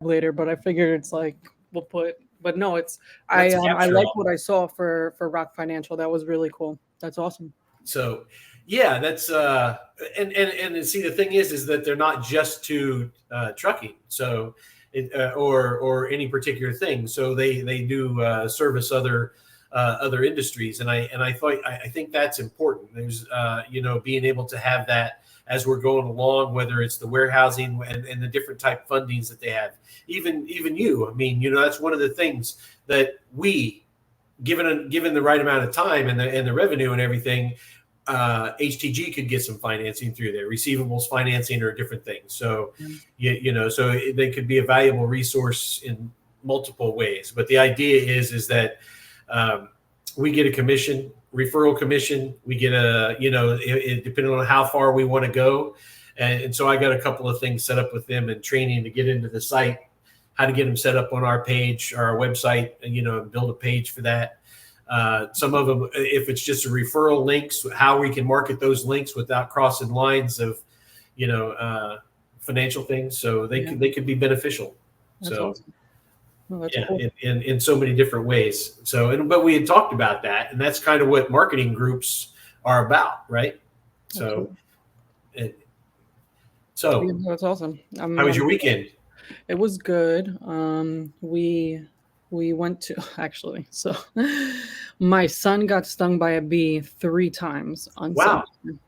later, but I figured it's like we'll put. But no, it's Let's I capture like all. what I saw for Rock Financial. That was really cool. That's awesome. So yeah, that's and see the thing is that they're not just to trucking. So or any particular thing. So they do service other industries, and I thought I think that's important. There's being able to have that as we're going along, whether it's the warehousing and the different type fundings that they have. Even you, I mean, that's one of the things that we given the right amount of time and the revenue and everything, HTG could get some financing through there, receivables financing or different things. So, so they could be a valuable resource in multiple ways. But the idea is that we get a commission, referral commission. We get depending on how far we want to go. And so I got a couple of things set up with them and training to get into the site, how to get them set up on our page or our website, and build a page for that. Some of them, if it's just a referral links, how we can market those links without crossing lines of, financial things. So they could be beneficial. That's So awesome. Well, that's yeah, cool. in so many different ways. So, but we had talked about that, and that's kind of what marketing groups are about, right? So, Yeah, that's awesome. How was your weekend? It was good. We went to actually. So, my son got stung by a bee 3 times on Wow. Sunday.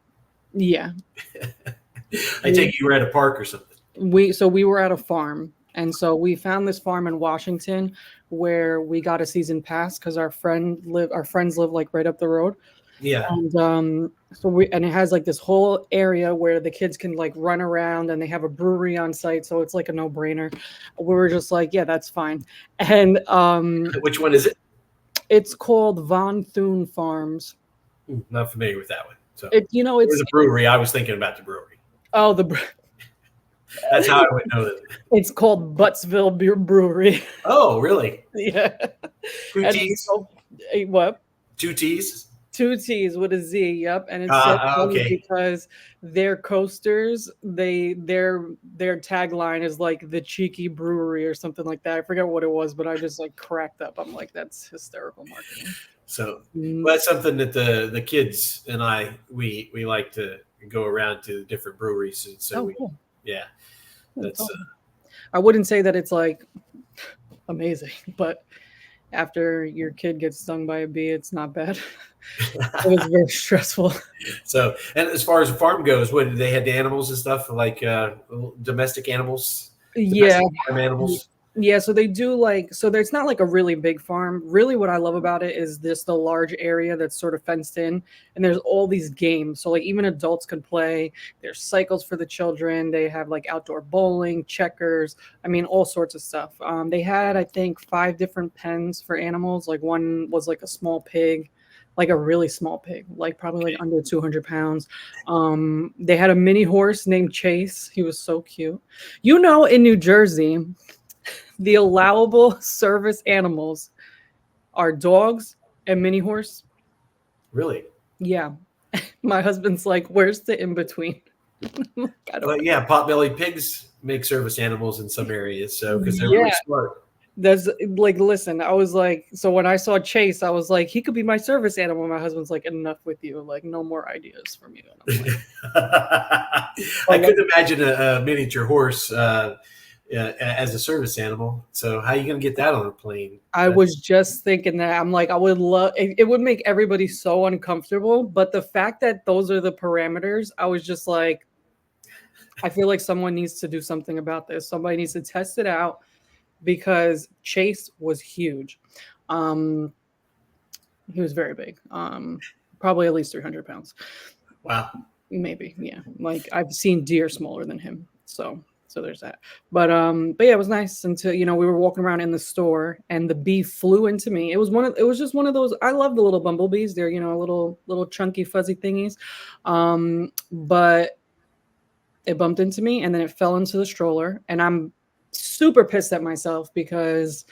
Yeah. I take you were at a park or something. We were at a farm, and so we found this farm in Washington where we got a season pass because our friends live like right up the road. Yeah. And it has like this whole area where the kids can like run around, and they have a brewery on site, so it's like a no-brainer. We were just like, yeah, that's fine. And Which one is it? it's called Von Thune Farms. Not familiar with that one. So It's a brewery. I was thinking about the brewery. Oh, that's how I would know that. It's called Buttsville Brewery. Oh, really? Yeah. Two T's. What? 2 T's. 2 T's with a Z. Yep, and it's so funny okay. because their coasters, their tagline is like the cheeky brewery or something like that. I forget what it was, but I just like cracked up. I'm like, that's hysterical marketing. So that's something that the kids and we like to go around to different breweries, and so cool. Yeah, that's. I wouldn't say that it's like amazing, but after your kid gets stung by a bee, it's not bad. It was very stressful. So, and as far as the farm goes, what they had the animals and stuff like domestic animals? Domestic farm animals. Yeah, so they do so there's not like a really big farm. Really what I love about it is the large area that's sort of fenced in, and there's all these games. So like even adults can play. There's cycles for the children. They have like outdoor bowling, checkers. I mean, all sorts of stuff. They had, I think, 5 different pens for animals. Like one was like a small pig, like a really small pig, like probably like under 200 pounds. They had a mini horse named Chase. He was so cute. In New Jersey, the allowable service animals are dogs and mini horse. Really? Yeah. My husband's like, where's the in between? Yeah, potbelly pigs make service animals in some areas, so because they're really smart. There's like, listen, I was like, so when I saw Chase, I was like, he could be my service animal. My husband's like, enough with you, like no more ideas from you. And I'm like, I couldn't imagine a miniature horse as a service animal. So how are you going to get that on a plane? I was just thinking that. I'm like, I would love it would make everybody so uncomfortable, but the fact that those are the parameters, I was just like, I feel like someone needs to do something about this. Somebody needs to test it out, because Chase was huge. He was very big. Probably at least 300 pounds. Wow. Maybe, yeah. Like I've seen deer smaller than him. So there's that. But yeah, it was nice until we were walking around in the store and the bee flew into me. It was just one of those. I love the little bumblebees. They're little chunky fuzzy thingies. But it bumped into me and then it fell into the stroller, and I'm super pissed at myself because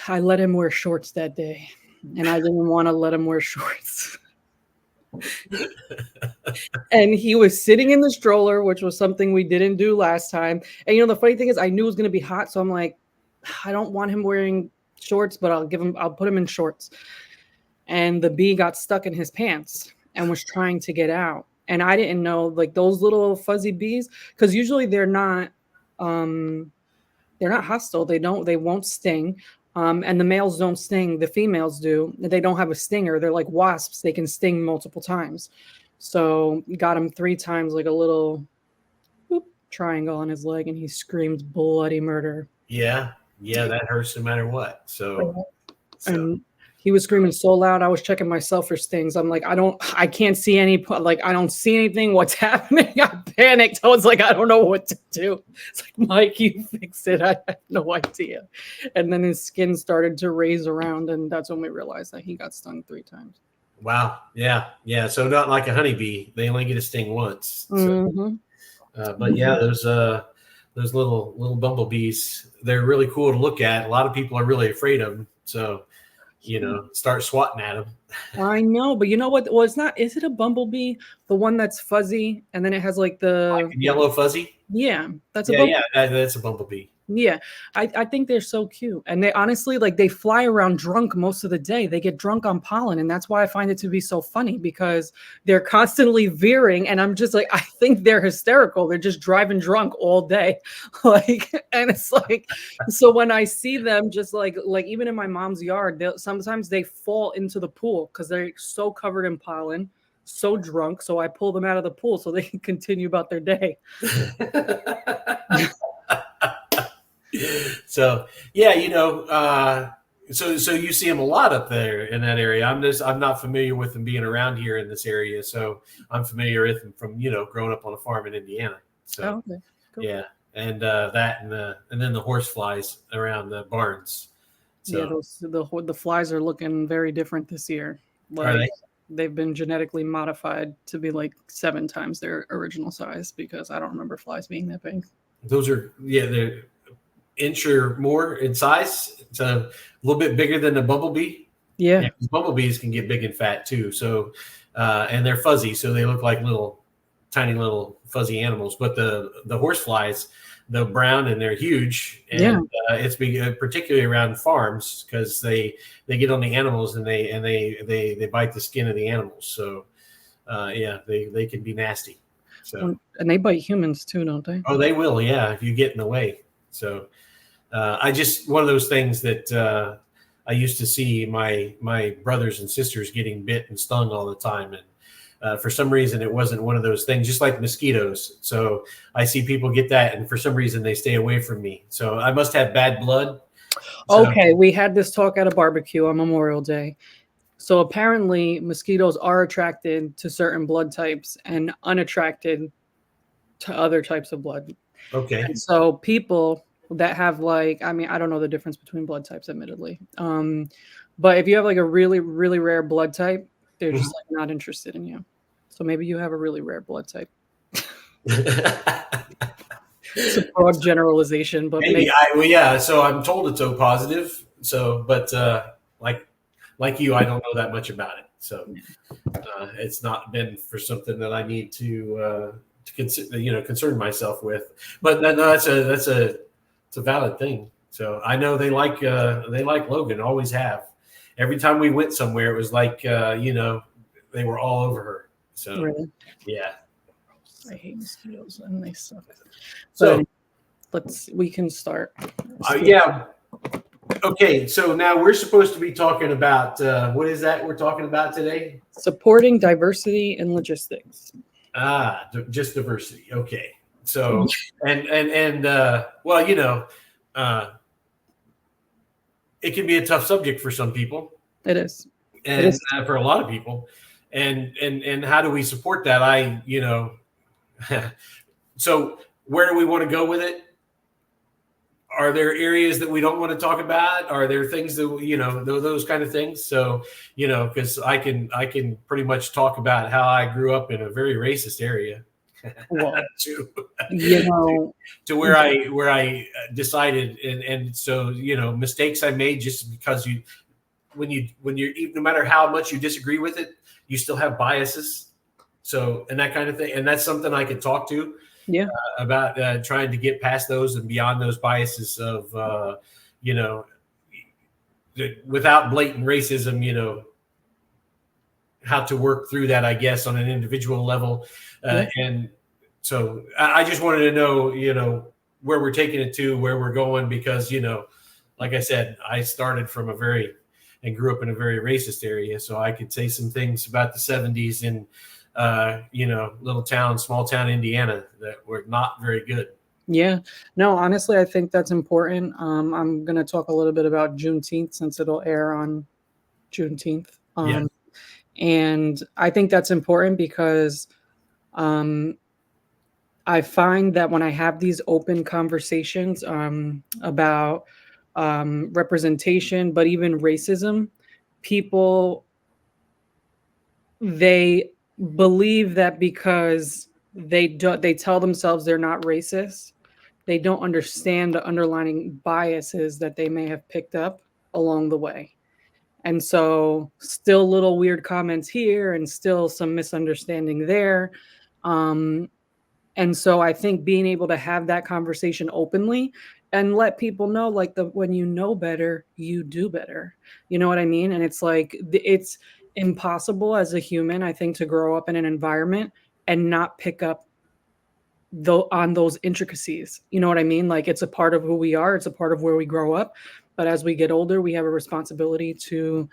I let him wear shorts that day, and I didn't want to let him wear shorts. And he was sitting in the stroller, which was something we didn't do last time. And the funny thing is, I knew it was going to be hot, so I'm like, I don't want him wearing shorts, but I'll put him in shorts. And the bee got stuck in his pants and was trying to get out. And I didn't know, like, those little fuzzy bees, because usually they're not hostile. They won't sting. And the males don't sting. The females do. They don't have a stinger. They're like wasps. They can sting multiple times. So got him 3 times, like a little whoop, triangle on his leg, and he screamed bloody murder. Yeah, that hurts no matter what. So. And he was screaming so loud, I was checking myself for stings. I'm like, I can't see any, like, I don't see anything. What's happening? I panicked. I was like, I don't know what to do. It's like, Mike, you fix it. I have no idea. And then his skin started to raise around, and that's when we realized that he got stung 3 times. Wow. Yeah. So not like a honeybee. They only get a sting once. So, Mm-hmm. but yeah, those little bumblebees, they're really cool to look at. A lot of people are really afraid of them. So, start swatting at them. I know, but you know what? Well, it's not. Is it a bumblebee? The one that's fuzzy, and then it has like the yellow fuzzy? Yeah, that's that's a bumblebee. Yeah, I think they're so cute, and they honestly, like, they fly around drunk most of the day. They get drunk on pollen, and that's why I find it to be so funny, because they're constantly veering, and I'm just like, I think they're hysterical. They're just driving drunk all day, like, and it's like, so when I see them, just like even in my mom's yard, sometimes they fall into the pool because they're so covered in pollen, so drunk. So I pull them out of the pool so they can continue about their day. So yeah, so you see them a lot up there in that area. I'm not familiar with them being around here in this area, so I'm familiar with them from growing up on a farm in Indiana. So okay. Cool. Yeah, and that and then the horse flies around the barns. So, yeah, the flies are looking very different this year. Are they? They've been genetically modified to be like 7 times their original size, because I don't remember flies being that big. Those are they're inch or more in size. It's a little bit bigger than a bumblebee. Yeah, bumblebees can get big and fat too. So, and they're fuzzy, so they look like tiny little fuzzy animals. But the horse flies, they're brown and they're huge, and it's big, particularly around farms, because they get on the animals and they bite the skin of the animals. So, they can be nasty. So, and they bite humans too, don't they? Oh, they will. Yeah, if you get in the way. So. One of those things that I used to see my brothers and sisters getting bit and stung all the time. And for some reason, it wasn't one of those things, just like mosquitoes. So I see people get that, and for some reason, they stay away from me. So I must have bad blood. Okay, we had this talk at a barbecue on Memorial Day. So apparently, mosquitoes are attracted to certain blood types and unattracted to other types of blood. Okay. And so people that have, like, I mean, I don't know the difference between blood types, admittedly. But if you have like a really, really rare blood type, they're just like not interested in you. So maybe you have a really rare blood type. It's a broad generalization, but maybe. So I'm told it's O positive. So, but like you, I don't know that much about it. So it's not been for something that I need to consider, concern myself with. But no, that's a valid thing. So I know they like Logan, always have. Every time we went somewhere, it was like they were all over her. So really? Yeah. I hate mosquitoes and they suck. So we can start. Yeah. Okay. So now we're supposed to be talking about what is that we're talking about today? Supporting diversity in logistics. Just diversity. Okay. So and it can be a tough subject for some people. It is. And for a lot of people. And how do we support that? So where do we want to go with it? Are there areas that we don't want to talk about? Are there things that, those kind of things? So, because I can pretty much talk about how I grew up in a very racist area. Well, to where I decided. And so, mistakes I made just because when you're, no matter how much you disagree with it, you still have biases. So, and that kind of thing. And that's something I could talk to about trying to get past those and beyond those biases of, without blatant racism, how to work through that, I guess, on an individual level. And so I just wanted to know, where we're taking it to, where we're going, because, like I said, I started from and grew up in a very racist area. So I could say some things about the 70s in, small town Indiana that were not very good. Yeah, no, honestly, I think that's important. I'm going to talk a little bit about Juneteenth since it'll air on Juneteenth. And I think that's important because I find that when I have these open conversations about representation, but even racism, people, they believe that because they tell themselves they're not racist, they don't understand the underlying biases that they may have picked up along the way. And so still little weird comments here and still some misunderstanding there. And so I think being able to have that conversation openly and let people know, like, when you know better, you do better. You know what I mean? And it's like, it's impossible as a human, I think, to grow up in an environment and not pick up on those intricacies. You know what I mean? Like, it's a part of who we are. It's a part of where we grow up. But as we get older, we have a responsibility to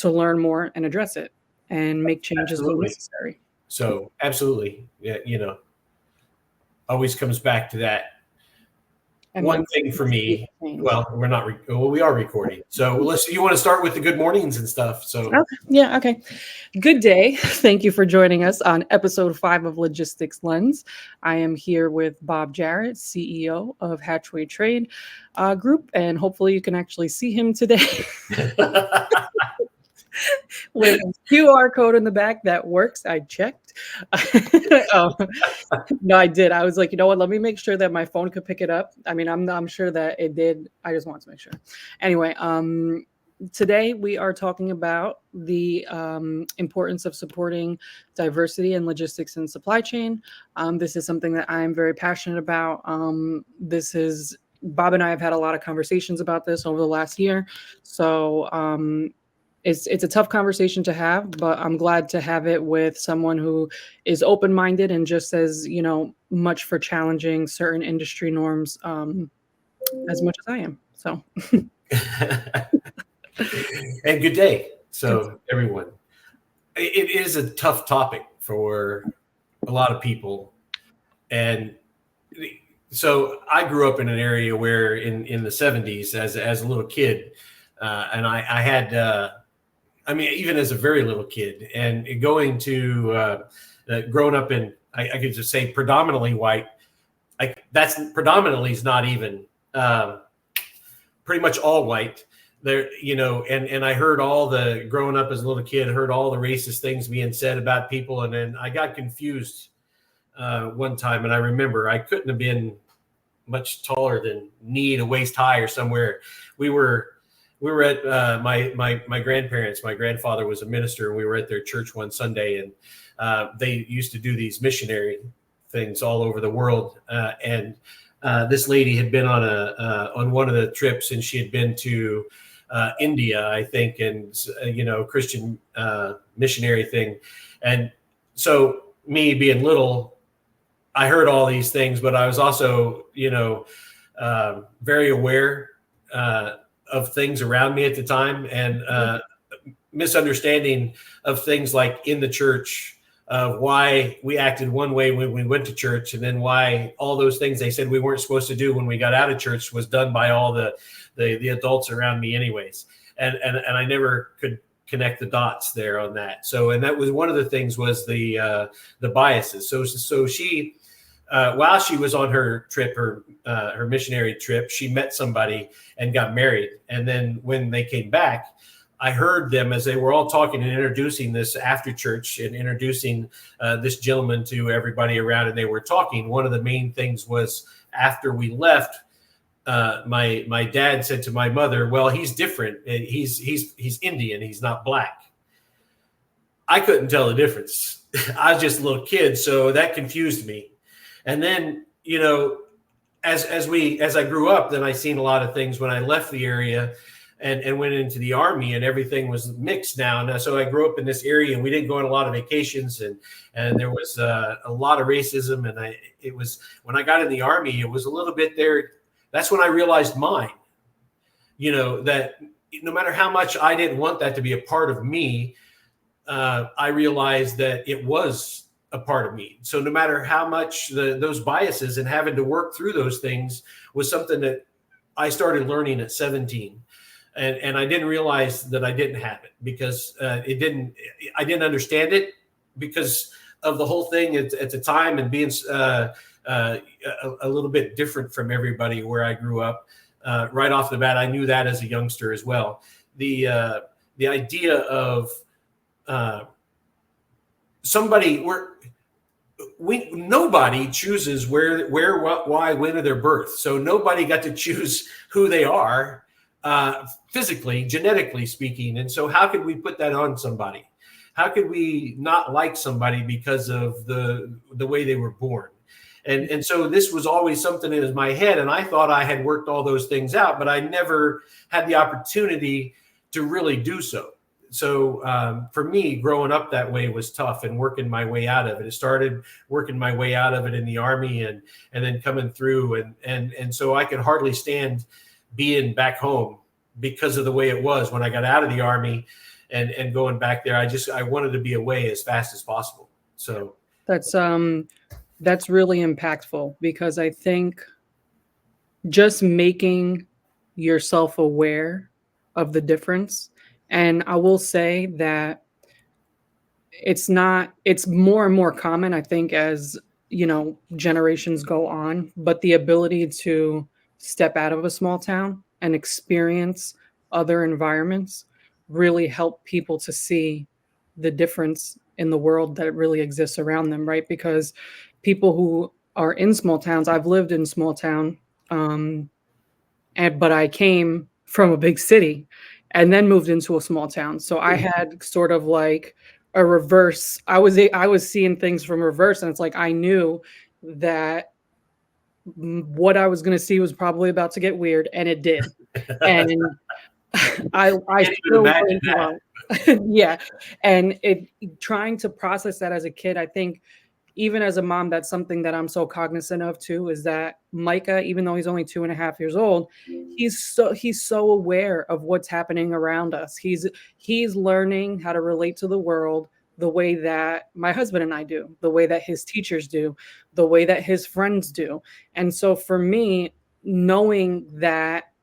learn more and address it and make changes when necessary. So absolutely. Yeah, always comes back to that. And one thing for me, well, we are recording. So you want to start with the good mornings and stuff. So okay. Good day. Thank you for joining us on episode 5 of Logistics Lens. I am here with Bob Jarrett, CEO of Hatchway Trade Group, and hopefully you can actually see him today. With a QR code in the back that works. I checked. No, I did. I was like, you know what? Let me make sure that my phone could pick it up. I mean, I'm sure that it did. I just wanted to make sure. Anyway, today we are talking about the importance of supporting diversity in logistics and supply chain. This is something that I am very passionate about. Bob and I have had a lot of conversations about this over the last year. So it's a tough conversation to have, but I'm glad to have it with someone who is open-minded and just as, much for challenging certain industry norms as much as I am. So. And good day. So everyone, it is a tough topic for a lot of people. And so I grew up in an area where in the 70s as a little kid, and I had, even as a very little kid, and going to growing up in, I could just say predominantly white. That's predominantly is not even pretty much all white there, and I heard growing up as a little kid, heard all the racist things being said about people. And then I got confused one time. And I remember I couldn't have been much taller than knee to waist high or somewhere. We were at my grandparents. My grandfather was a minister, and we were at their church one Sunday, and they used to do these missionary things all over the world. And this lady had been on one of the trips, and she had been to India, I think, and Christian missionary thing. And so me being little, I heard all these things, but I was also very aware of things around me at the time, and misunderstanding of things like in the church, of why we acted one way when we went to church, and then why all those things they said we weren't supposed to do when we got out of church was done by all the adults around me anyways. And I never could connect the dots there on that. So, and that was one of the things was the biases. So she, while she was on her trip, her missionary trip, she met somebody and got married. And then when they came back, I heard them as they were all talking and introducing this after church and introducing this gentleman to everybody around. And they were talking. One of the main things was after we left, my dad said to my mother, "Well, he's different. He's Indian. He's not black." I couldn't tell the difference. I was just a little kid, so that confused me. And then, as I grew up, then I seen a lot of things when I left the area and went into the Army, and everything was mixed now. And so I grew up in this area, and we didn't go on a lot of vacations, and there was a lot of racism. And it was when I got in the Army, it was a little bit there. That's when I realized mine, that no matter how much I didn't want that to be a part of me, I realized that it was a part of me. So no matter how much those biases and having to work through those things was something that I started learning at 17. And I didn't realize that I didn't have it because I didn't understand it because of the whole thing at the time, and being a little bit different from everybody where I grew up. Right off the bat, I knew that as a youngster as well. The idea of somebody nobody chooses where, what, why, when of their birth. So nobody got to choose who they are, physically, genetically speaking. And so how could we put that on somebody? How could we not like somebody because of the way they were born? And so this was always something in my head, and I thought I had worked all those things out, but I never had the opportunity to really do so. So for me, growing up that way was tough, and working my way out of it. It started working my way out of it in the Army, and then coming through, and so I could hardly stand being back home because of the way it was when I got out of the Army and going back there. I wanted to be away as fast as possible. So that's really impactful, because I think just making yourself aware of the difference. And I will say that it's more and more common, I think, as generations go on, but the ability to step out of a small town and experience other environments really help people to see the difference in the world that really exists around them, right? Because people who are in small towns, I've lived in small town, but I came from a big city and then moved into a small town. So I had sort of like a reverse. I was seeing things from reverse, and it's like I knew that what I was going to see was probably about to get weird, and it did. And I still imagine that. yeah, and trying to process that as a kid, I think even as a mom, that's something that I'm so cognizant of too, is that Micah, even though he's only 2.5 years old, he's so aware of what's happening around us. He's learning how to relate to the world the way that my husband and I do, the way that his teachers do, the way that his friends do. And so for me, knowing that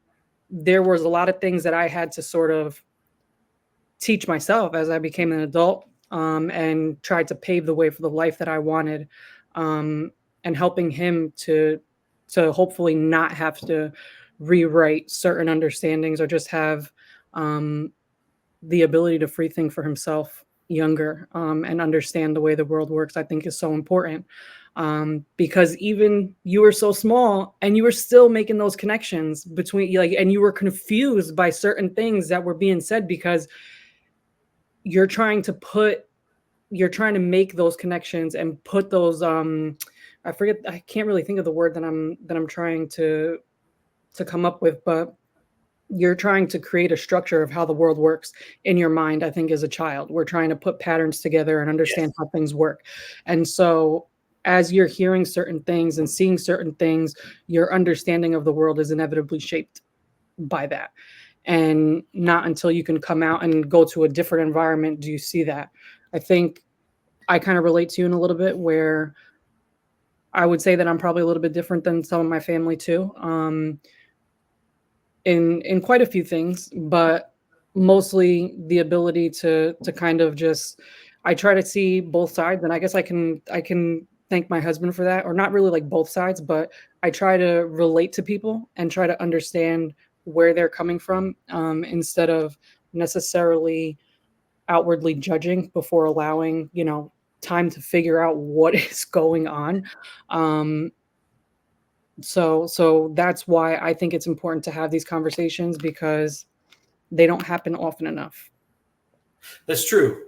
there was a lot of things that I had to sort of teach myself as I became an adult, and tried to pave the way for the life that I wanted, and helping him to hopefully not have to rewrite certain understandings, or just have the ability to free think for himself younger, and understand the way the world works, I think is so important. Because even you were so small and you were still making those connections between, like, and you were confused by certain things that were being said, because you're trying to make those connections and put those I can't really think of the word that I'm trying to come up with, but you're trying to create a structure of how the world works in your mind. I think as a child, we're trying to put patterns together and understand how things work. And so as you're hearing certain things and seeing certain things, your understanding of the world is inevitably shaped by that. And not until you can come out and go to a different environment do you see that. I think I kind of relate to you in a little bit, where I would say that I'm probably a little bit different than some of my family too, in quite a few things, but mostly the ability to kind of just, I try to see both sides, and I guess I can thank my husband for that, or not really like both sides, but I try to relate to people and try to understand where they're coming from, instead of necessarily outwardly judging before allowing, time to figure out what is going on. So that's why I think it's important to have these conversations, because they don't happen often enough. That's true.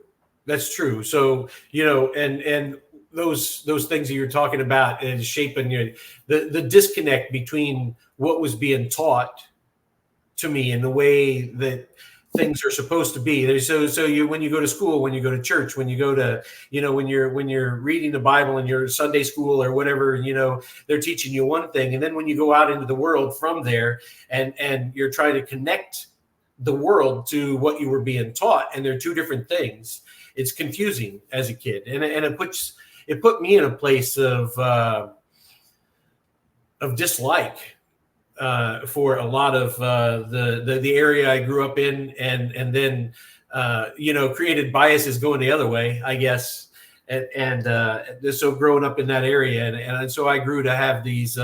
That's true. So, and those things that you're talking about is shaping the disconnect between what was being taught to me and the way that things are supposed to be. So you, when you go to school, when you go to church, when you go to, when you're reading the Bible in your Sunday school or whatever, they're teaching you one thing, and then when you go out into the world from there, and you're trying to connect the world to what you were being taught, and they're two different things. It's confusing as a kid, and it put me in a place of dislike for a lot of the area I grew up in, and then created biases going the other way, I guess, and so growing up in that area, and so I grew to have these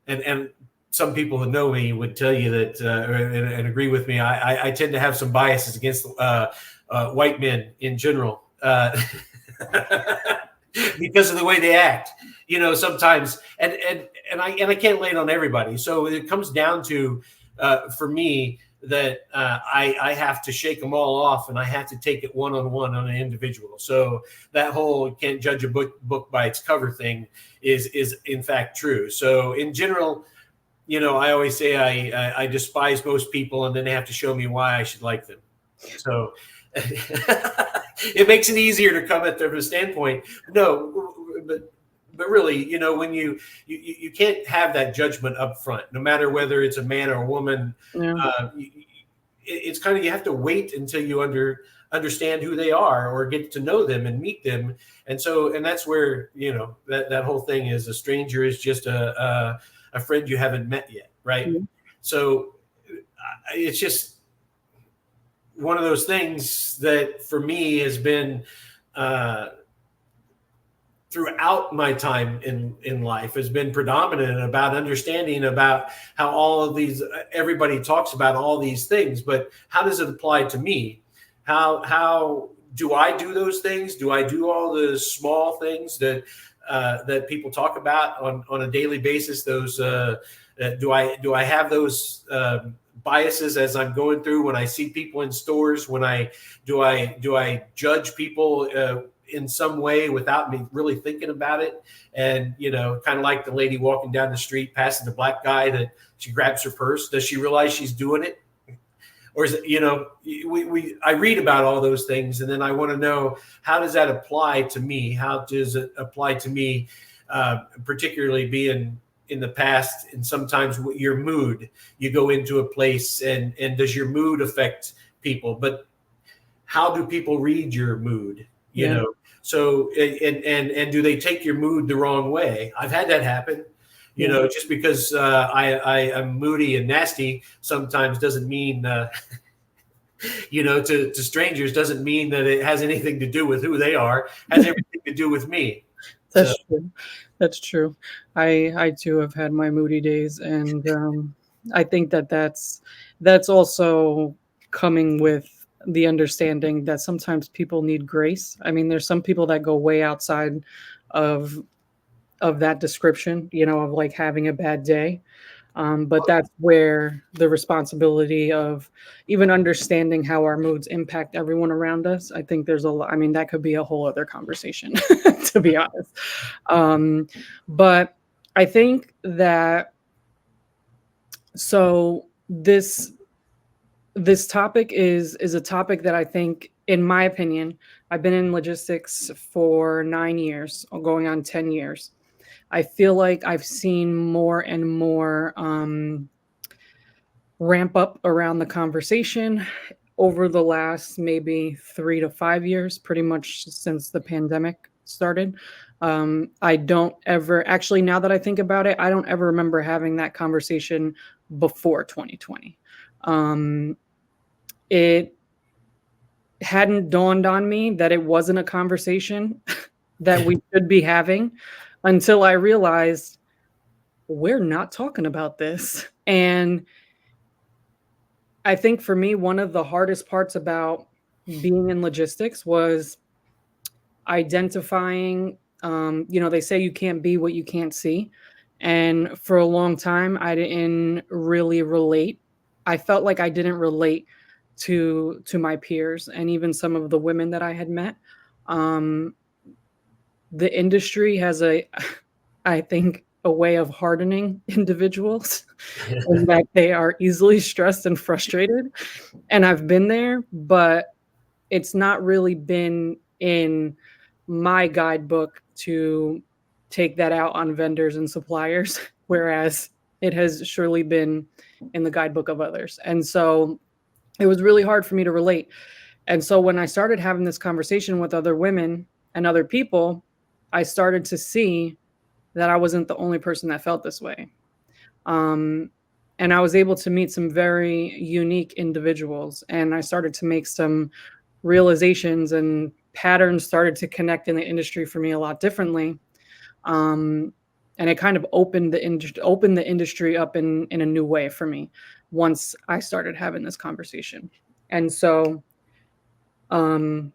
and some people who know me would tell you that and agree with me. I tend to have some biases against white men in general. Because of the way they act, sometimes, and I can't lay it on everybody. So it comes down to, for me, that I have to shake them all off, and I have to take it one-on-one on an individual. So that whole "can't judge a book by its cover" thing is in fact true. So in general, I always say I despise most people, and then they have to show me why I should like them. So it makes it easier to come at their standpoint. No, but really, when you can't have that judgment up front, no matter whether it's a man or a woman. Yeah. It's kind of, you have to wait until you understand who they are, or get to know them and meet them. And that's where, that whole thing is, a stranger is just a friend you haven't met yet. Right. Mm-hmm. So it's just one of those things that for me has been throughout my time in life, has been predominant about understanding about how all of these, everybody talks about all these things, but how does it apply to me? How do I do those things? Do I do all the small things that people talk about on a daily basis? Those do I have those biases as I'm going through, when I see people in stores, do I judge people in some way without me really thinking about it? And kind of like the lady walking down the street passing the black guy, that she grabs her purse. Does she realize she's doing it? Or is it, I read about all those things, and then I want to know, how does that apply to me? How does it apply to me, particularly being in the past, and sometimes your mood, you go into a place, and does your mood affect people? But how do people read your mood? So, and do they take your mood the wrong way? I've had that happen. Just because I am moody and nasty sometimes doesn't mean, to strangers, doesn't mean that it has anything to do with who they are. It has everything to do with me. That's true. That's true. I too have had my moody days, and I think that's also coming with the understanding that sometimes people need grace. I mean, there's some people that go way outside of that description, of like having a bad day. But that's where the responsibility of even understanding how our moods impact everyone around us. I think there's a lot. I mean, that could be a whole other conversation, to be honest. But I think that, so this topic is a topic that I think, in my opinion, I've been in logistics for 9 years, or going on 10 years. I feel like I've seen more and more ramp up around the conversation over the last maybe 3 to 5 years, pretty much since the pandemic started. I don't ever, actually, now that I think about it, I don't ever remember having that conversation before 2020. It hadn't dawned on me that it wasn't a conversation that we should be having, until I realized we're not talking about this. And I think for me, one of the hardest parts about being in logistics was identifying, they say you can't be what you can't see. And for a long time, I didn't really relate. I felt like I didn't relate to my peers and even some of the women that I had met. Um, the industry has I think, a way of hardening individuals in that they are easily stressed and frustrated. And I've been there, but it's not really been in my guidebook to take that out on vendors and suppliers, whereas it has surely been in the guidebook of others. And so it was really hard for me to relate. And so when I started having this conversation with other women and other people, I started to see that I wasn't the only person that felt this way. Um, and I was able to meet some very unique individuals, and I started to make some realizations, and patterns started to connect in the industry for me a lot differently. And it kind of opened the industry up in a new way for me once I started having this conversation. And so um,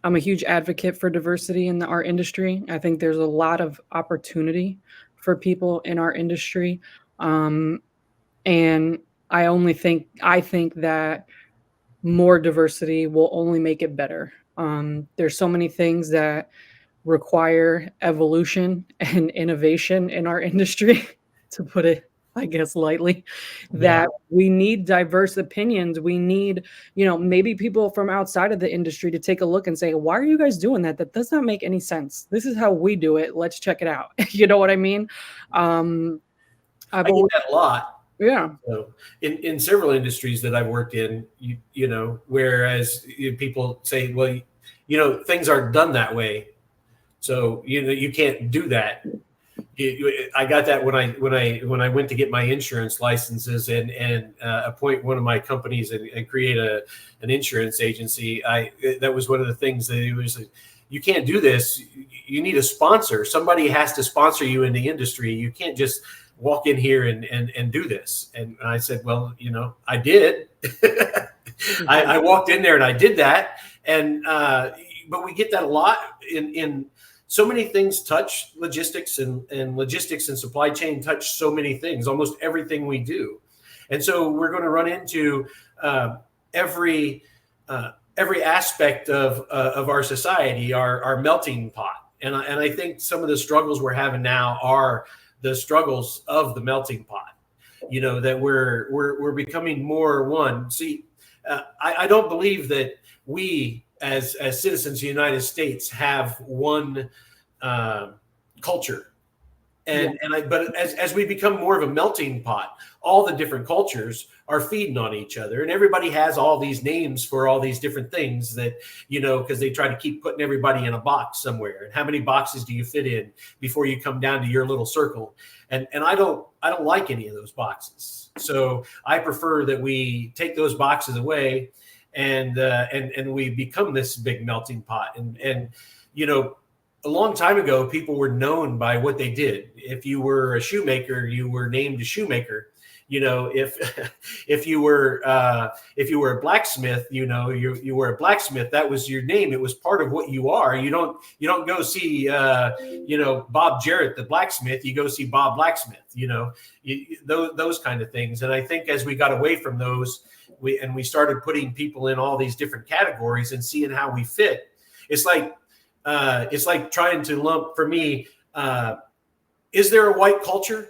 I'm a huge advocate for diversity in our industry. I think there's a lot of opportunity for people in our industry. Um, and I think that more diversity will only make it better. There's so many things that require evolution and innovation in our industry, to put it, I guess, lightly, Yeah. that we need diverse opinions. We need, maybe people from outside of the industry to take a look and say, why are you guys doing that? That does not make any sense. This is how we do it. Let's check it out. You know what I mean? I've I get always, that a lot. yeah. So in several industries that I've worked in, whereas people say, well, things aren't done that way. So, you can't do that. I got that when I went to get my insurance licenses and appoint one of my companies and create an insurance agency. That was one of the things that it was. You can't do this. You need a sponsor. Somebody has to sponsor you in the industry. You can't just walk in here and do this. And I said, well, I did. I walked in there and I did that. And but we get that a lot in so many things touch logistics, and logistics and supply chain touch so many things, almost everything we do. And so we're going to run into every aspect of our society, our melting pot. And I think some of the struggles we're having now are the struggles of the melting pot, that we're becoming more one. See, I don't believe that we as citizens of the United States have one culture. But as we become more of a melting pot, all the different cultures are feeding on each other, and everybody has all these names for all these different things that, because they try to keep putting everybody in a box somewhere. And how many boxes do you fit in before you come down to your little circle? And I don't like any of those boxes. So I prefer that we take those boxes away and we become this big melting pot. And a long time ago, people were known by what they did. If you were a shoemaker, you were named a shoemaker. If you were a blacksmith, you were a blacksmith. That was your name. It was part of what you are. You don't go see Bob Jarrett the blacksmith. You go see Bob Blacksmith. Those kind of things. And I think as we got away from those, we started putting people in all these different categories and seeing how we fit. It's like trying to lump, for me, is there a white culture?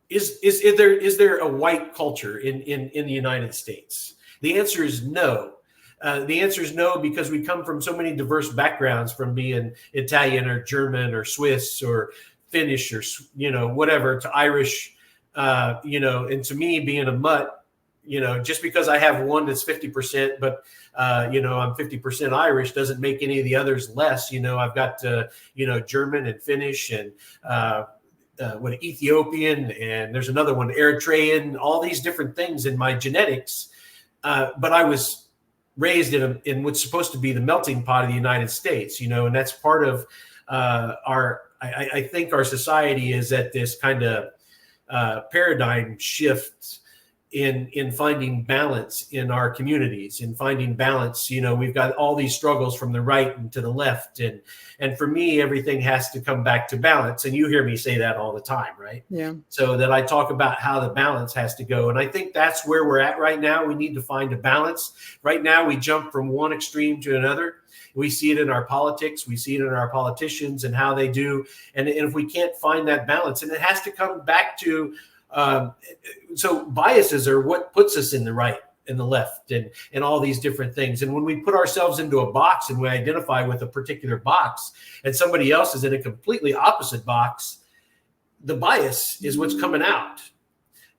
Is there a white culture in the United States? The answer is no. The answer is no, because we come from so many diverse backgrounds, from being Italian or German or Swiss or Finnish or whatever, to Irish, and to me, being a mutt, just because I have one that's 50%, but I'm 50% Irish, doesn't make any of the others less. I've got German and Finnish and Ethiopian, and there's another one, Eritrean, all these different things in my genetics. But I was raised in what's supposed to be the melting pot of the United States, and that's part of I think our society is at this kind of paradigm shift in finding balance in our communities, in finding balance. We've got all these struggles from the right and to the left, and for me, everything has to come back to balance. And you hear me say that all the time, right? Yeah. So that I talk about how the balance has to go. And I think that's where we're at right now. We need to find a balance. Right now, we jump from one extreme to another. We see it in our politics. We see it in our politicians and how they do. And if we can't find that balance, and it has to come back to, so biases are what puts us in the right and the left and all these different things. And when we put ourselves into a box and we identify with a particular box and somebody else is in a completely opposite box, the bias is what's coming out.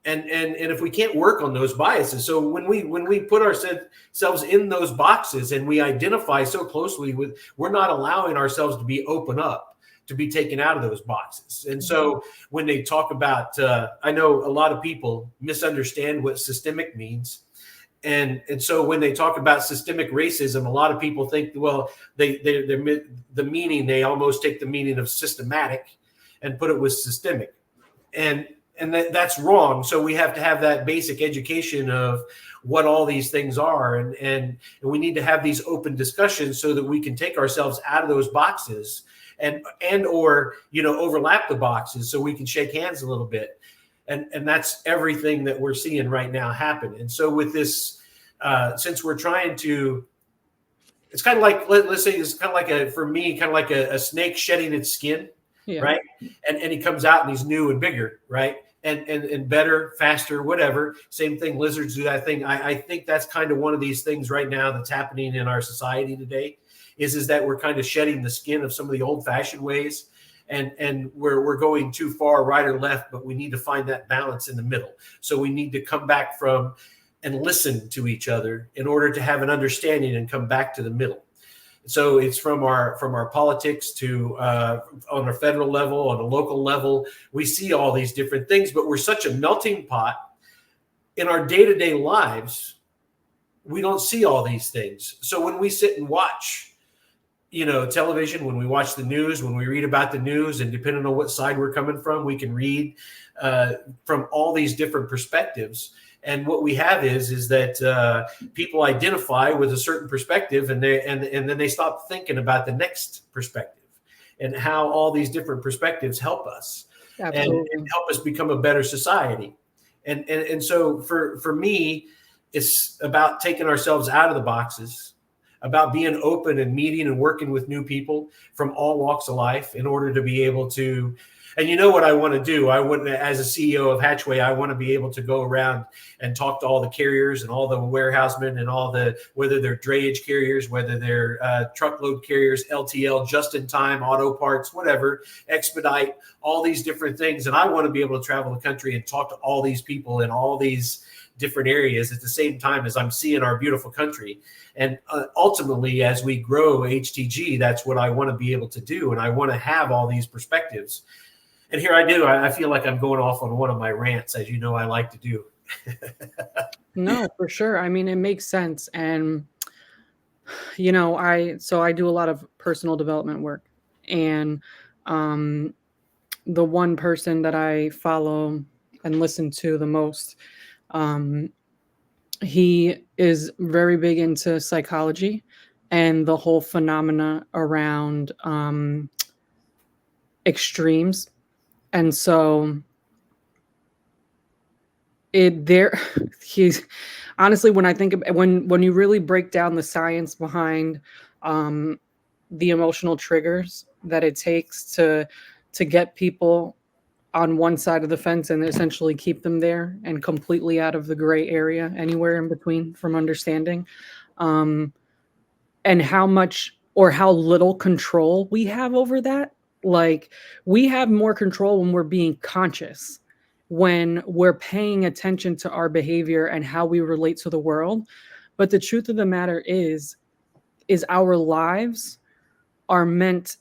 And if we can't work on those biases, so when we put ourselves in those boxes and we identify so closely with, we're not allowing ourselves to be open up, to be taken out of those boxes. And so when they talk about, I know a lot of people misunderstand what systemic means. And so when they talk about systemic racism, a lot of people think, well, the meaning, they almost take the meaning of systematic and put it with systemic. And that's wrong. So we have to have that basic education of what all these things are. And we need to have these open discussions so that we can take ourselves out of those boxes and or, overlap the boxes so we can shake hands a little bit. And that's everything that we're seeing right now happen. And so with this, since we're trying to, it's kind of like, let's say it's kind of like for me, kind of like a snake shedding its skin. Yeah. Right. And he comes out and he's new and bigger. Right. And better, faster, whatever. Same thing. Lizards do that thing. I think that's kind of one of these things right now that's happening in our society today is that we're kind of shedding the skin of some of the old fashioned ways. And we're going too far right or left, but we need to find that balance in the middle. So we need to come back from and listen to each other in order to have an understanding and come back to the middle. So it's from our politics to on a federal level, on a local level, we see all these different things, but we're such a melting pot in our day-to-day lives. We don't see all these things. So when we sit and watch, television, when we watch the news, when we read about the news, and depending on what side we're coming from, we can read from all these different perspectives. And what we have is that people identify with a certain perspective, and then they stop thinking about the next perspective and how all these different perspectives help us and help us become a better society. And so for me, it's about taking ourselves out of the boxes, about being open and meeting and working with new people from all walks of life in order to be able to. And you know what I want to do? I want, as a CEO of Hatchway, I want to be able to go around and talk to all the carriers and all the warehousemen and all the, whether they're drayage carriers, whether they're truckload carriers, LTL, just in time, auto parts, whatever, expedite, all these different things. And I want to be able to travel the country and talk to all these people in all these different areas at the same time as I'm seeing our beautiful country. And ultimately, as we grow HTG, that's what I want to be able to do. And I want to have all these perspectives. And here I do. I feel like I'm going off on one of my rants, as you know I like to do. No, for sure. I mean, it makes sense. And, I do a lot of personal development work. And the one person that I follow and listen to the most, he is very big into psychology and the whole phenomena around extremes. And so he's honestly, when I think of when you really break down the science behind the emotional triggers that it takes to get people on one side of the fence and essentially keep them there and completely out of the gray area, anywhere in between from understanding, and how much or how little control we have over that. Like, we have more control when we're being conscious, when we're paying attention to our behavior and how we relate to the world. But the truth of the matter is our lives are meant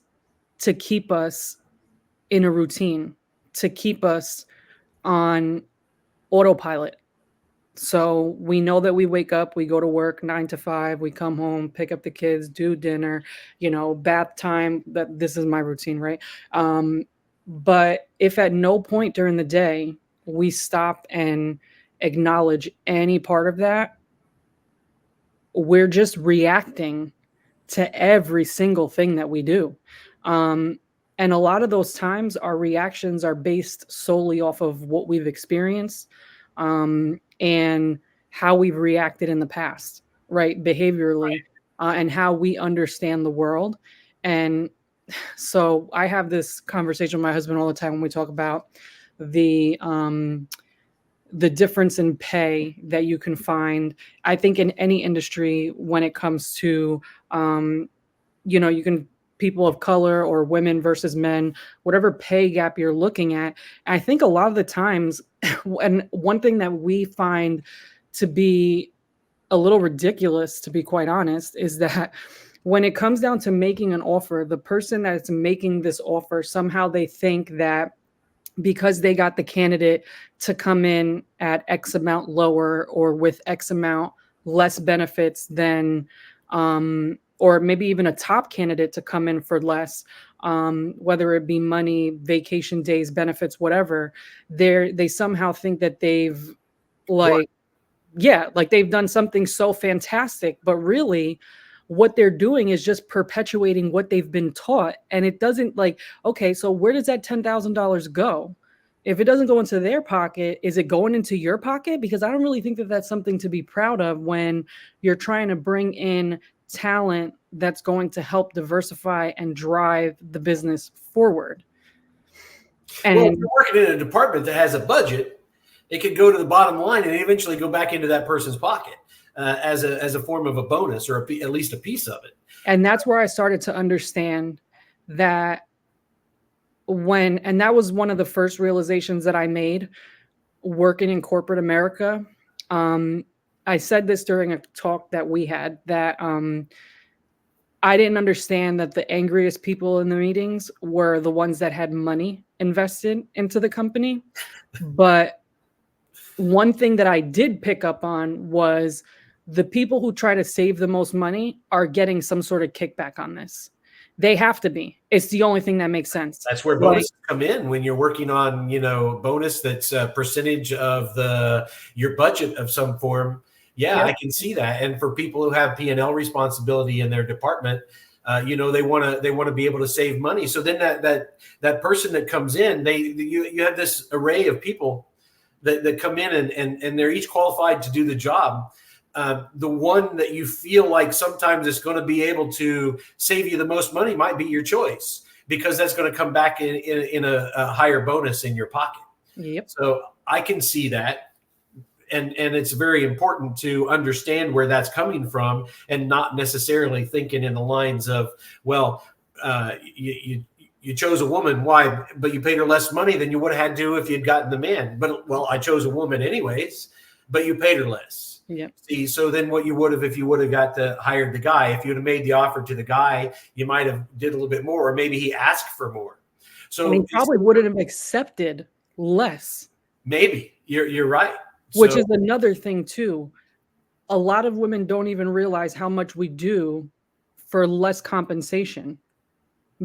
to keep us in a routine, to keep us on autopilot. So we know that we wake up, we go to work 9 to 5, we come home, pick up the kids, do dinner, bath time. That this is my routine, right? But if at no point during the day we stop and acknowledge any part of that, we're just reacting to every single thing that we do. Um, and a lot of those times, our reactions are based solely off of what we've experienced, and how we've reacted in the past, right? Behaviorally, and how we understand the world. And so I have this conversation with my husband all the time when we talk about the um, the difference in pay that you can find, I think, in any industry when it comes to, um, you can people of color or women versus men, whatever pay gap you're looking at. I think a lot of the times, and one thing that we find to be a little ridiculous, to be quite honest, is that when it comes down to making an offer, the person that's making this offer, somehow they think that because they got the candidate to come in at X amount lower or with X amount less benefits than, or maybe even a top candidate to come in for less, whether it be money, vacation days, benefits, whatever, they somehow think that they've like, yeah, like they've done something so fantastic, but really what they're doing is just perpetuating what they've been taught. And it doesn't, like, okay, so where does that $10,000 go? If it doesn't go into their pocket, is it going into your pocket? Because I don't really think that that's something to be proud of when you're trying to bring in talent that's going to help diversify and drive the business forward. And well, if you're working in a department that has a budget, it could go to the bottom line and eventually go back into that person's pocket as a form of a bonus, or at least a piece of it. And that's where I started to understand that and that was one of the first realizations that I made working in corporate America. I said this during a talk that we had, that I didn't understand that the angriest people in the meetings were the ones that had money invested into the company. But one thing that I did pick up on was the people who try to save the most money are getting some sort of kickback on this. They have to be. It's the only thing that makes sense. That's where bonuses come in when you're working on, bonus that's a percentage of your budget of some form. Yeah, I can see that. And for people who have P&L responsibility in their department, they want to be able to save money. So then that person that comes in, you have this array of people that come in and they're each qualified to do the job. The one that you feel like sometimes is going to be able to save you the most money might be your choice, because that's going to come back in a higher bonus in your pocket. Yep. So I can see that. And it's very important to understand where that's coming from, and not necessarily thinking in the lines of, well, you chose a woman. Why? But you paid her less money than you would have had to if you'd gotten the man. But, well, I chose a woman anyways, but you paid her less. Yeah. See, so then what you would have, if you would have hired the guy, if you'd have made the offer to the guy, you might have did a little bit more, or maybe he asked for more. So he probably wouldn't have accepted less. Maybe you're right. Which is another thing too. A lot of women don't even realize how much we do for less compensation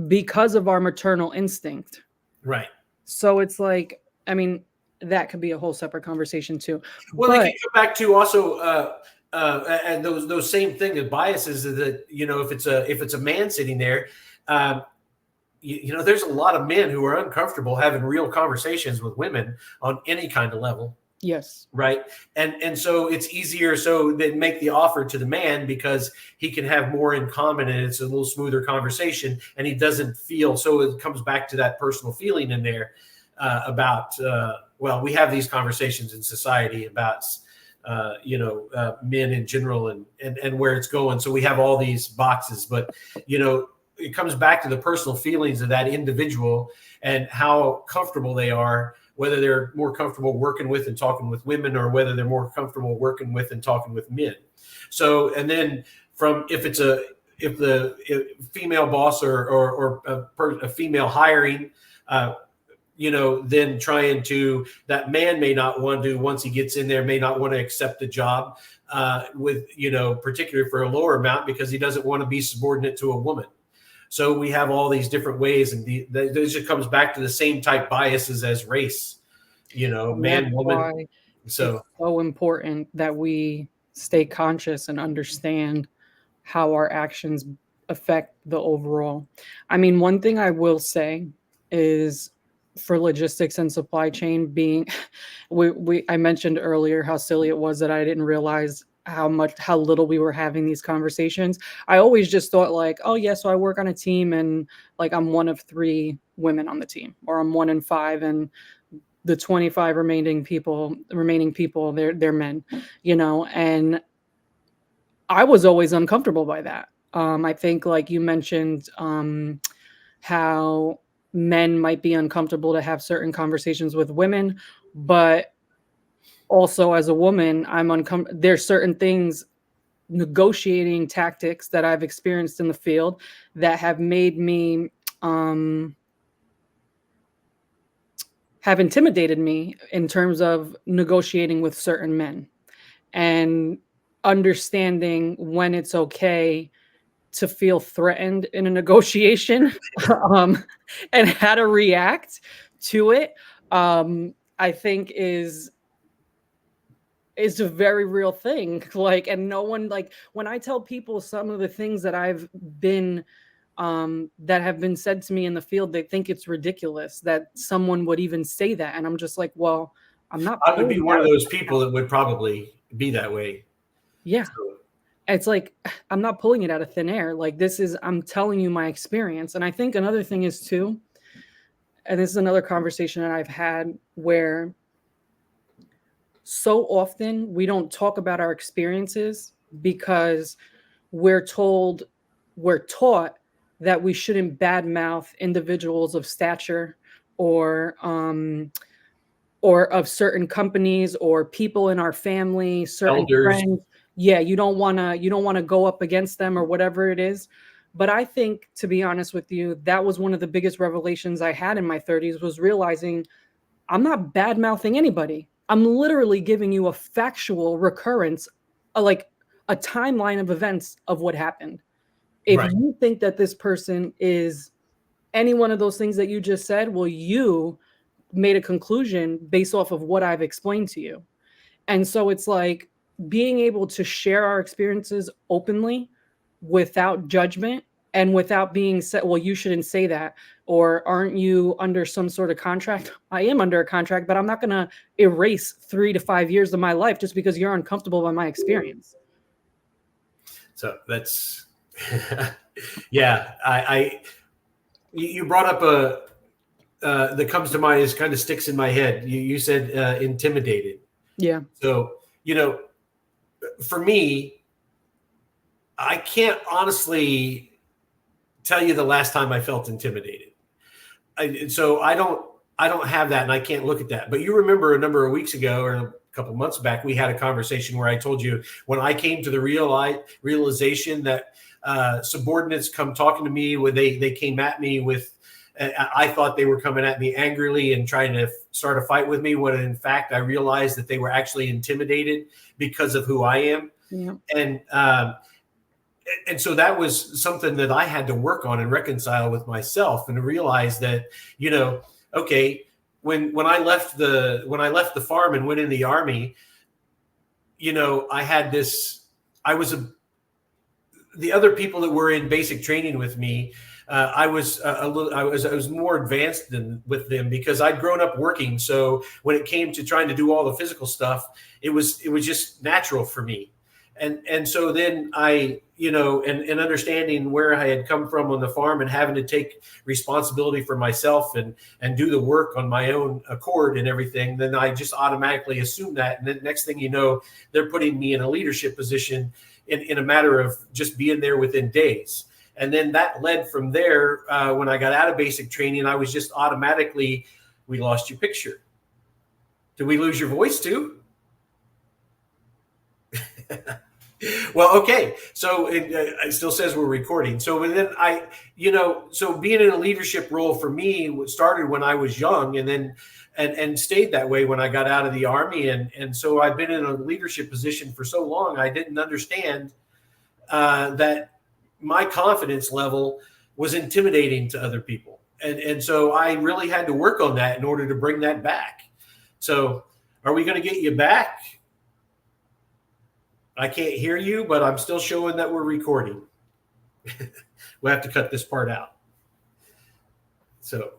because of our maternal instinct. Right. So it's like, I mean, that could be a whole separate conversation too. Well, they can go back to also and those same thing of biases that, if it's a man sitting there, there's a lot of men who are uncomfortable having real conversations with women on any kind of level. Yes. Right. And so it's easier. So they make the offer to the man because he can have more in common, and it's a little smoother conversation, and he doesn't feel. So it comes back to that personal feeling in there about, we have these conversations in society about, men in general and where it's going. So we have all these boxes, but, it comes back to the personal feelings of that individual and how comfortable they are, whether they're more comfortable working with and talking with women, or whether they're more comfortable working with and talking with men. So, and then if the female boss or a female hiring, then trying to, that man may not want to, once he gets in there, may not want to accept the job particularly for a lower amount, because he doesn't want to be subordinate to a woman. So we have all these different ways, and this just comes back to the same type biases as race, man, woman. So so important that we stay conscious and understand how our actions affect the overall. I mean, one thing I will say is for logistics and supply chain being we I mentioned earlier how silly it was that I didn't realize how little we were having these conversations. I always just thought like, oh yeah, so I work on a team and like I'm one of 3 women on the team, or I'm one in 5 and the 25 remaining people they're men, and I was always uncomfortable by that. I think, like you mentioned, how men might be uncomfortable to have certain conversations with women, but also as a woman, I'm uncomfortable. There's certain things, negotiating tactics that I've experienced in the field that have made me have intimidated me in terms of negotiating with certain men and understanding when it's okay to feel threatened in a negotiation, um, and how to react to it. I think is a very real thing. Like, and no one, like, when I tell people some of the things that I've been that have been said to me in the field, they think it's ridiculous that someone would even say that, and I'm just like, well, I'm not I would be pulling one out of of those people that would probably be that way. yeah. So, It's like I'm not pulling it out of thin air. Like, I'm telling you my experience. And I think another thing is too, and this is another conversation that I've had where so often we don't talk about our experiences because we're told, we're taught that we shouldn't badmouth individuals of stature, or of certain companies or people in our family, certain elders. friends. Yeah, you don't want to go up against them or whatever it is. But I think, to be honest with you, that was one of the biggest revelations I had in my 30s, was realizing I'm not bad mouthing anybody. I'm literally giving you a factual recurrence, like a timeline of events of what happened. If Right. you think that this person is any one of those things that you just said, well, you made a conclusion based off of what I've explained to you. And so it's like being able to share our experiences openly without judgment and without being said, well, you shouldn't say that. Or aren't you under some sort of contract? I am under a contract, but I'm not going to erase 3 to 5 years of my life just because you're uncomfortable by my experience. So that's, yeah. You brought up that comes to mind, is kind of sticks in my head. You said intimidated. Yeah. So, for me, I can't honestly tell you the last time I felt intimidated. So I don't have that, and I can't look at that. But you remember a number of weeks ago, or a couple months back, we had a conversation where I told you when I came to the realization that subordinates come talking to me when they came at me with. I thought they were coming at me angrily and trying to start a fight with me, when in fact I realized that they were actually intimidated because of who I am. Yeah. And so that was something that I had to work on and reconcile with myself, and to realize that, okay, when I left the farm and went in the Army, I had this, the other people that were in basic training with me, I was more advanced with them because I'd grown up working. So when it came to trying to do all the physical stuff, it was just natural for me. And so then I, and understanding where I had come from on the farm and having to take responsibility for myself and do the work on my own accord and everything, then I just automatically assumed that. And then next thing you know, they're putting me in a leadership position in a matter of just being there within days. And then that led from there. When I got out of basic training, I was just automatically, we lost your picture. Did we lose your voice too? Well, okay. So it still says we're recording. So then so being in a leadership role for me started when I was young, and then and stayed that way when I got out of the Army. And so I've been in a leadership position for so long, I didn't understand that my confidence level was intimidating to other people. And so I really had to work on that in order to bring that back. So Are we going to get you back? I can't hear you, but I'm still showing that we're recording. We'll have to cut this part out. So.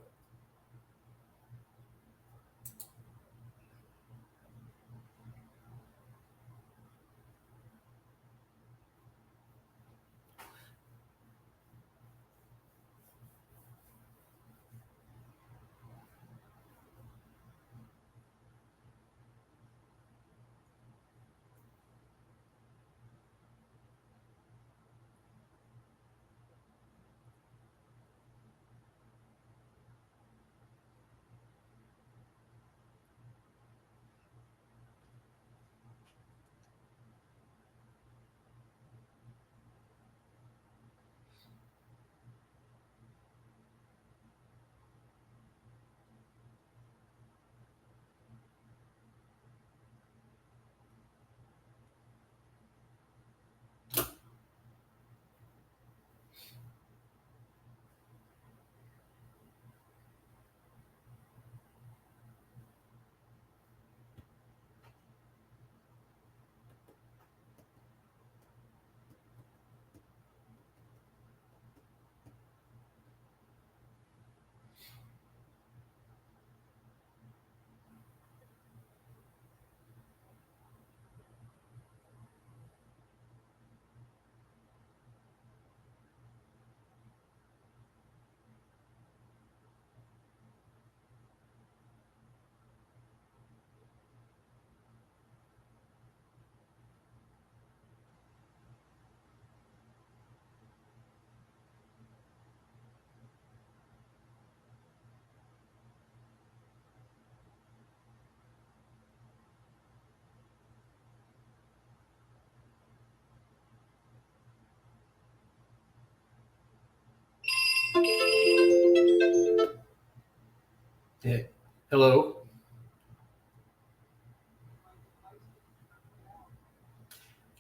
Yeah. Hello.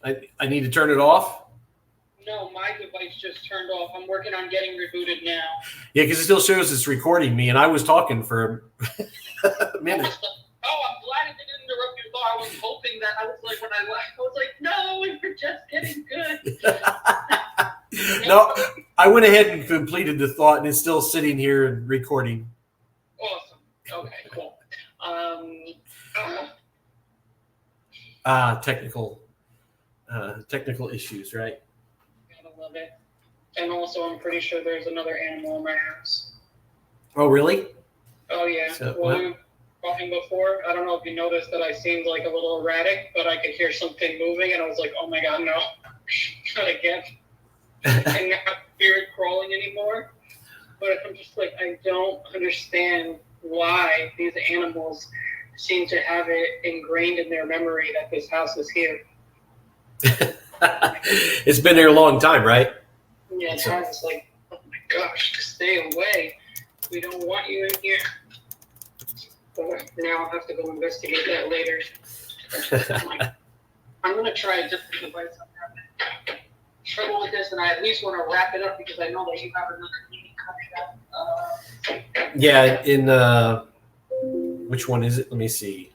I need to turn it off. No, my device just turned off. I'm working on getting rebooted now. Yeah, because it still shows it's recording me, and I was talking for a minute. Oh, I'm glad it didn't interrupt your thought. I was hoping that I was like, when I left, I was like, no, we're just getting good. No, I went ahead and completed the thought, and it's still sitting here and recording. Awesome. Okay, cool. Technical issues, right? Gotta love it. And also, I'm pretty sure there's another animal in my house. Oh, really? Oh, yeah. So, Well, we were talking before. I don't know if you noticed that I seemed like a little erratic, but I could hear something moving, and I was like, oh my God, no. Not again. And not spirit crawling anymore. But I'm just like, I don't understand why these animals seem to have it ingrained in their memory that this house is here. It's been there a long time, right? Yeah, it's like, oh my gosh, stay away. We don't want you in here. But now I'll have to go investigate that later. I'm going to try a different device. I'm having trouble with this, and I at least want to wrap it up because I know that you have another meeting coming up. Yeah, in which one is it? Let me see.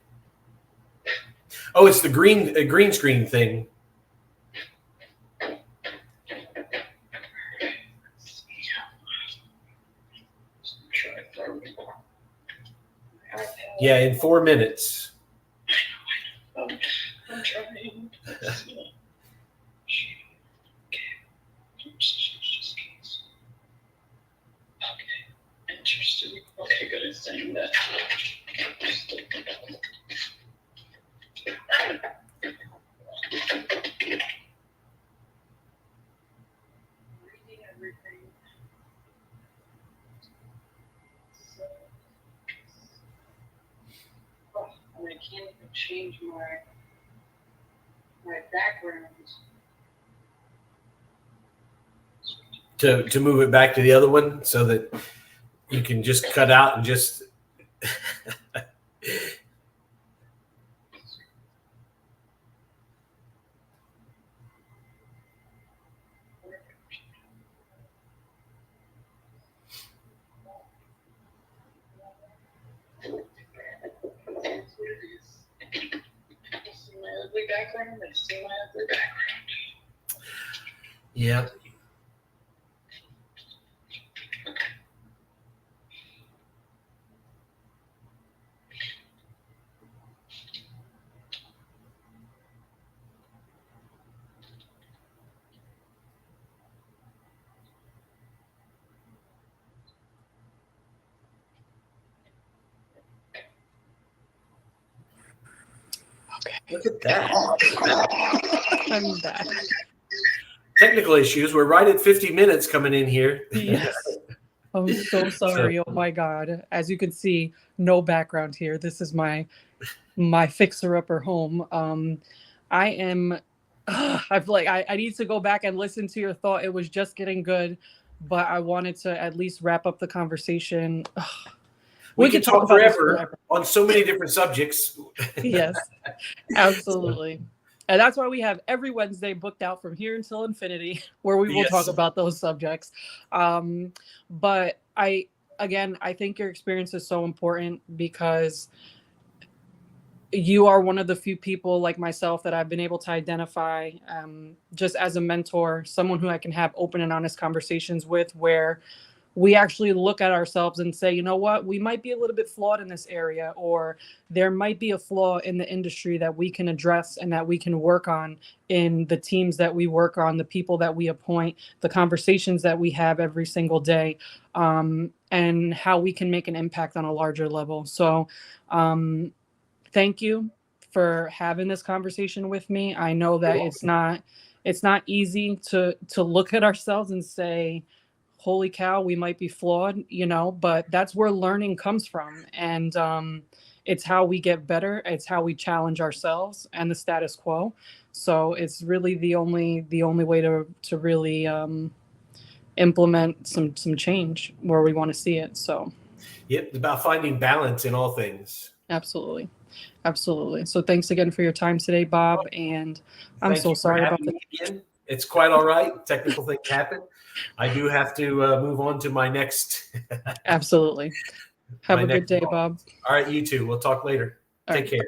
Oh, it's the green screen thing. Yeah, in 4 minutes. I'm trying. Okay, interesting. Okay, good. It's saying that. Reading everything. Oh, and I can't even change my background. To move it back to the other one so that you can just cut out and just ugly background? They see my ugly background. Yeah. Look at that. I'm back. Technical issues. We're right at 50 minutes coming in here. Yes. I'm so sorry. Oh my God. As you can see, no background here. This is my fixer-upper home. I am I need to go back and listen to your thought. It was just getting good, but I wanted to at least wrap up the conversation. We can talk about this forever on so many different subjects. Yes, absolutely. And that's why we have every Wednesday booked out from here until infinity, where we will Yes. talk about those subjects. But I think your experience is so important because you are one of the few people like myself that I've been able to identify just as a mentor, someone who I can have open and honest conversations with, where we actually look at ourselves and say, you know what, we might be a little bit flawed in this area, or there might be a flaw in the industry that we can address and that we can work on in the teams that we work on, the people that we appoint, the conversations that we have every single day, and how we can make an impact on a larger level. So thank you for having this conversation with me. I know that it's not easy to look at ourselves and say, holy cow, we might be flawed, but that's where learning comes from. And it's how we get better. It's how we challenge ourselves and the status quo. So it's really the only way to really implement some change where we want to see it. So Yep, it's about finding balance in all things. absolutely. So thanks again for your time today, Bob. And I'm Thank so you for sorry about having that. me again. It's quite all right. Technical things happen. I do have to move on to my next. Absolutely. Have My a good next day, call. Bob. All right, you too. We'll talk later. All Take right. care.